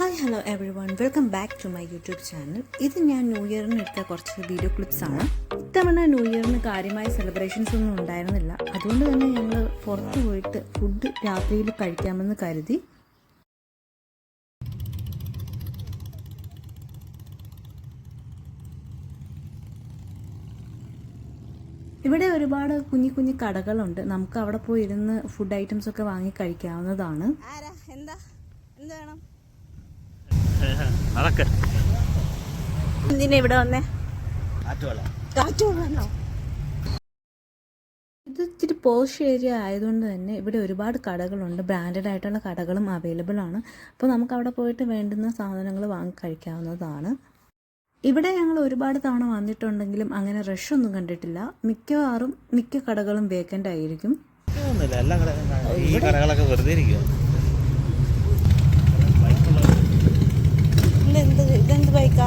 Hi hello everyone welcome back to my YouTube channel. ഇത് ഞാൻ new ഇയറിന് എടുത്ത കുറച്ച് വീഡിയോ ക്ലിപ്സാണ്. ഇത്തവണ ന്യൂ ഇയറിന് കാര്യമായ സെലിബ്രേഷൻസ് ഒന്നും ഉണ്ടായിരുന്നില്ല. അതുകൊണ്ട് തന്നെ ഞങ്ങൾ പുറത്ത് പോയിട്ട് ഫുഡ് രാത്രിയിൽ കഴിക്കാമെന്ന് കരുതി. ഇവിടെ ഒരുപാട് കുഞ്ഞു കുഞ്ഞു കടകളുണ്ട്. നമുക്ക് അവിടെ പോയി ഇരുന്ന് ഫുഡ് ഐറ്റംസ് ഒക്കെ വാങ്ങി കഴിക്കാവുന്നതാണ്. എന്തിനാ ഇവിടെ വന്നേ? ഇത് ഇച്ചിരി പോഷ് ഏരിയ ആയതുകൊണ്ട് തന്നെ ഇവിടെ ഒരുപാട് കടകളുണ്ട്. ബ്രാൻഡഡ് ആയിട്ടുള്ള കടകളും അവൈലബിൾ ആണ്. അപ്പോൾ നമുക്ക് അവിടെ പോയിട്ട് വേണ്ടുന്ന സാധനങ്ങൾ വാങ്ങി കഴിക്കാവുന്നതാണ്. ഇവിടെ ഞങ്ങൾ ഒരുപാട് തവണ വന്നിട്ടുണ്ടെങ്കിലും അങ്ങനെ റഷ് ഒന്നും കണ്ടിട്ടില്ല. മിക്കവാറും മിക്ക കടകളും വേക്കൻ്റ് ആയിരിക്കും. ഇതെന്ത് ബൈക്കാ?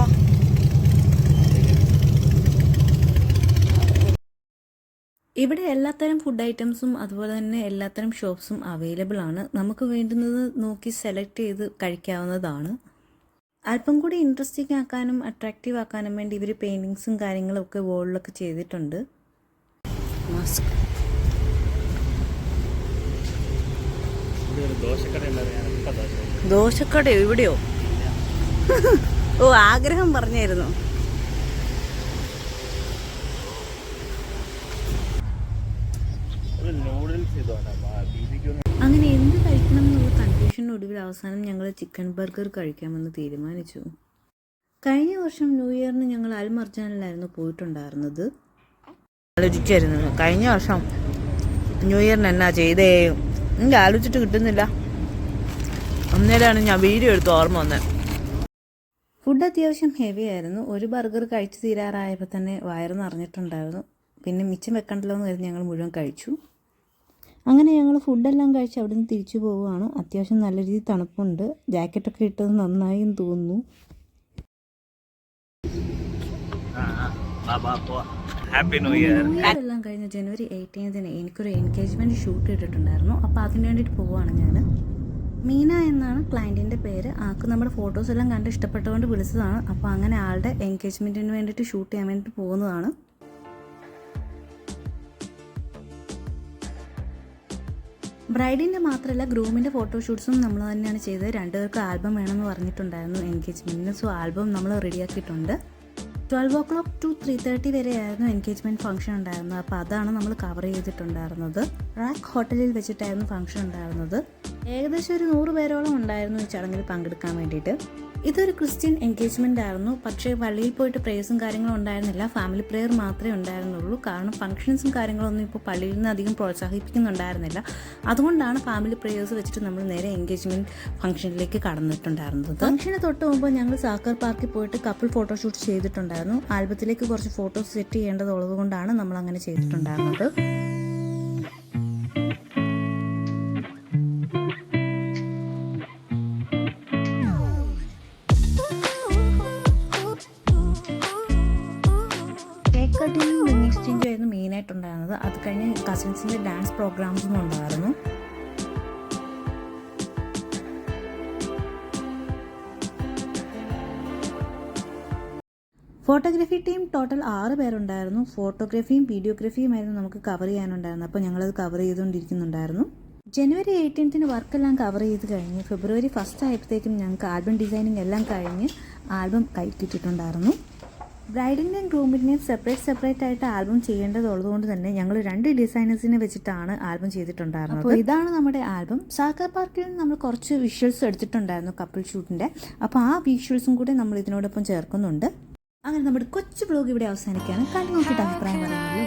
ഇവിടെ എല്ലാത്തരം ഫുഡ് ഐറ്റംസും അതുപോലെ തന്നെ എല്ലാത്തരം ഷോപ്സും അവൈലബിൾ ആണ്. നമുക്ക് വേണ്ടുന്നത് നോക്കി സെലക്ട് ചെയ്ത് കഴിക്കാവുന്നതാണ്. അല്പം കൂടി ഇൻട്രസ്റ്റിംഗ് ആക്കാനും അട്രാക്റ്റീവ് ആക്കാനും വേണ്ടി ഇവർ പെയിൻറ്റിങ്സും കാര്യങ്ങളും ഒക്കെ വോളിലൊക്കെ ചെയ്തിട്ടുണ്ട്. ദോശക്കടയോ? ഇവിടെയോ? ഓ, ആഗ്രഹം പറഞ്ഞായിരുന്നു. അങ്ങനെ എന്ത് കഴിക്കണം എന്നുള്ള കൺഫ്യൂഷനൊടുവിൽ അവസാനം ഞങ്ങൾ ചിക്കൻ ബർഗർ കഴിക്കാമെന്ന് തീരുമാനിച്ചു. കഴിഞ്ഞ വർഷം ന്യൂ ഇയറിന് ഞങ്ങൾ അൽ മർജാനിലായിരുന്നു പോയിട്ടുണ്ടായിരുന്നത്. ആലോചിക്കായിരുന്നു കഴിഞ്ഞ വർഷം ന്യൂ ഇയറിന് എന്നാ ചെയ്തേ, എനിക്ക് ആലോചിച്ചിട്ട് കിട്ടുന്നില്ല. അന്നേരമാണ് ഞാൻ വീഡിയോ എടുത്ത് ഓർമ്മ വന്നത്. ഫുഡ് അത്യാവശ്യം ഹെവി ആയിരുന്നു. ഒരു ബർഗർ കഴിച്ച് തീരാറായപ്പോൾ തന്നെ വയറ് നിറഞ്ഞിട്ടുണ്ടായിരുന്നു. പിന്നെ മിച്ചം വെക്കണ്ടല്ലോ എന്ന് കരുതി ഞങ്ങൾ മുഴുവൻ കഴിച്ചു. അങ്ങനെ ഞങ്ങൾ ഫുഡെല്ലാം കഴിച്ച് അവിടെ നിന്ന് തിരിച്ചു പോവുകയാണ്. അത്യാവശ്യം നല്ല രീതിയിൽ തണുപ്പുണ്ട്. ജാക്കറ്റൊക്കെ ഇട്ടത് നന്നായി എന്ന് തോന്നുന്നു. എല്ലാം കഴിഞ്ഞ ജനുവരി 18 എനിക്കൊരു എൻഗേജ്മെൻറ്റ് ഷൂട്ട് ഇട്ടിട്ടുണ്ടായിരുന്നു. അപ്പോൾ അതിന് വേണ്ടിയിട്ട് പോവുകയാണ് ഞാൻ. മീന എന്നാണ് ക്ലയൻറ്റിൻ്റെ പേര്. ആൾക്ക് നമ്മുടെ ഫോട്ടോസ് എല്ലാം കണ്ട് ഇഷ്ടപ്പെട്ടുകൊണ്ട് വിളിച്ചതാണ്. അപ്പോൾ അങ്ങനെ ആളുടെ എൻഗേജ്മെൻറ്റിന് വേണ്ടിയിട്ട് ഷൂട്ട് ചെയ്യാൻ വേണ്ടിയിട്ട് പോകുന്നതാണ്. ബ്രൈഡിൻ്റെ മാത്രമല്ല ഗ്രൂമിൻ്റെ ഫോട്ടോഷൂട്ട്സും നമ്മൾ തന്നെയാണ് ചെയ്തത്. രണ്ടുപേർക്ക് ആൽബം വേണമെന്ന് പറഞ്ഞിട്ടുണ്ടായിരുന്നു എൻഗേജ്മെൻറ്റിന്. സോ ആൽബം നമ്മൾ റെഡിയാക്കിയിട്ടുണ്ട്. 12 o'clock to 3:30 വരെയായിരുന്നു എൻഗേജ്മെൻറ്റ് ഫംഗ്ഷൻ ഉണ്ടായിരുന്നത്. അപ്പോൾ അതാണ് നമ്മൾ കവർ ചെയ്തിട്ടുണ്ടായിരുന്നത്. റാക്ക് ഹോട്ടലിൽ വെച്ചിട്ടായിരുന്നു ഫംഗ്ഷൻ ഉണ്ടായിരുന്നത്. ഏകദേശം ഒരു 100 പേരോളം ഉണ്ടായിരുന്നു ഈ ചടങ്ങിൽ പങ്കെടുക്കാൻ വേണ്ടിയിട്ട്. ഇതൊരു ക്രിസ്ത്യൻ എൻഗേജ്മെൻ്റ് ആയിരുന്നു. പക്ഷേ പള്ളിയിൽ പോയിട്ട് പ്രേയേഴ്സും കാര്യങ്ങളും ഉണ്ടായിരുന്നില്ല. ഫാമിലി പ്രെയർ മാത്രമേ ഉണ്ടായിരുന്നുള്ളൂ. കാരണം ഫംഗ്ഷൻസും കാര്യങ്ങളൊന്നും ഇപ്പോൾ പള്ളിയിൽ നിന്ന് അധികം പ്രോത്സാഹിപ്പിക്കുന്നുണ്ടായിരുന്നില്ല. അതുകൊണ്ടാണ് ഫാമിലി പ്രേയേഴ്സ് വെച്ചിട്ട് നമ്മൾ നേരെ എൻഗേജ്മെൻറ്റ് ഫംഗ്ഷനിലേക്ക് കടന്നിട്ടുണ്ടായിരുന്നത്. ഫംഗ്ഷന് തൊട്ട് മുമ്പ് ഞങ്ങൾ സാക്കർ പാർക്കിൽ പോയിട്ട് കപ്പിൾ ഫോട്ടോഷൂട്ട് ചെയ്തിട്ടുണ്ടായിരുന്നു. ആൽബത്തിലേക്ക് കുറച്ച് ഫോട്ടോസ് സെറ്റ് ചെയ്യേണ്ടതുള്ളത് കൊണ്ടാണ് നമ്മൾ അങ്ങനെ ചെയ്തിട്ടുണ്ടായിരുന്നത്. റിംഗ് എക്സ്ചേഞ്ച് ആയിരുന്നു മെയിനായിട്ടുണ്ടായിരുന്നത്. അത് കഴിഞ്ഞ് കസിൻസിൻ്റെ ഡാൻസ് പ്രോഗ്രാംസും ഉണ്ടായിരുന്നു. ഫോട്ടോഗ്രാഫി ടീം ടോട്ടൽ 6 പേരുണ്ടായിരുന്നു. ഫോട്ടോഗ്രാഫിയും വീഡിയോഗ്രാഫിയുമായിരുന്നു നമുക്ക് കവർ ചെയ്യാനുണ്ടായിരുന്നത്. അപ്പോൾ ഞങ്ങളത് കവർ ചെയ്തുകൊണ്ടിരിക്കുന്നുണ്ടായിരുന്നു. ജനുവരി 18 വർക്കെല്ലാം കവർ ചെയ്ത് കഴിഞ്ഞ് ഫെബ്രുവരി 1 ആയപ്പോഴത്തേക്കും ഞങ്ങൾക്ക് ആൽബം ഡിസൈനിങ് എല്ലാം കഴിഞ്ഞ് ആൽബം കൈക്കിട്ടിട്ടുണ്ടായിരുന്നു. ബ്രൈഡിൻ്റെയും ഗ്രൂമിൻ്റെയും സെപ്പറേറ്റ് ആയിട്ട് ആൽബം ചെയ്യേണ്ടതുള്ളത് കൊണ്ട് തന്നെ ഞങ്ങൾ 2 ഡിസൈനേഴ്സിനെ വെച്ചിട്ടാണ് ആൽബം ചെയ്തിട്ടുണ്ടായിരുന്നത്. അപ്പോൾ ഇതാണ് നമ്മുടെ ആൽബം. സാക്കർ പാർക്കിൽ നമ്മൾ കുറച്ച് വിഷ്വൽസ് എടുത്തിട്ടുണ്ടായിരുന്നു കപ്പിൾ ഷൂട്ടിൻ്റെ. അപ്പോൾ ആ വിഷ്വൽസും കൂടി നമ്മൾ ഇതിനോടൊപ്പം ചേർക്കുന്നുണ്ട്. അങ്ങനെ നമ്മുടെ കൊച്ചു വ്ലോഗ് ഇവിടെ അവസാനിക്കുകയാണ്. കണ്ടു നോക്കിയിട്ട് അഭിപ്രായം പറയുന്നത്.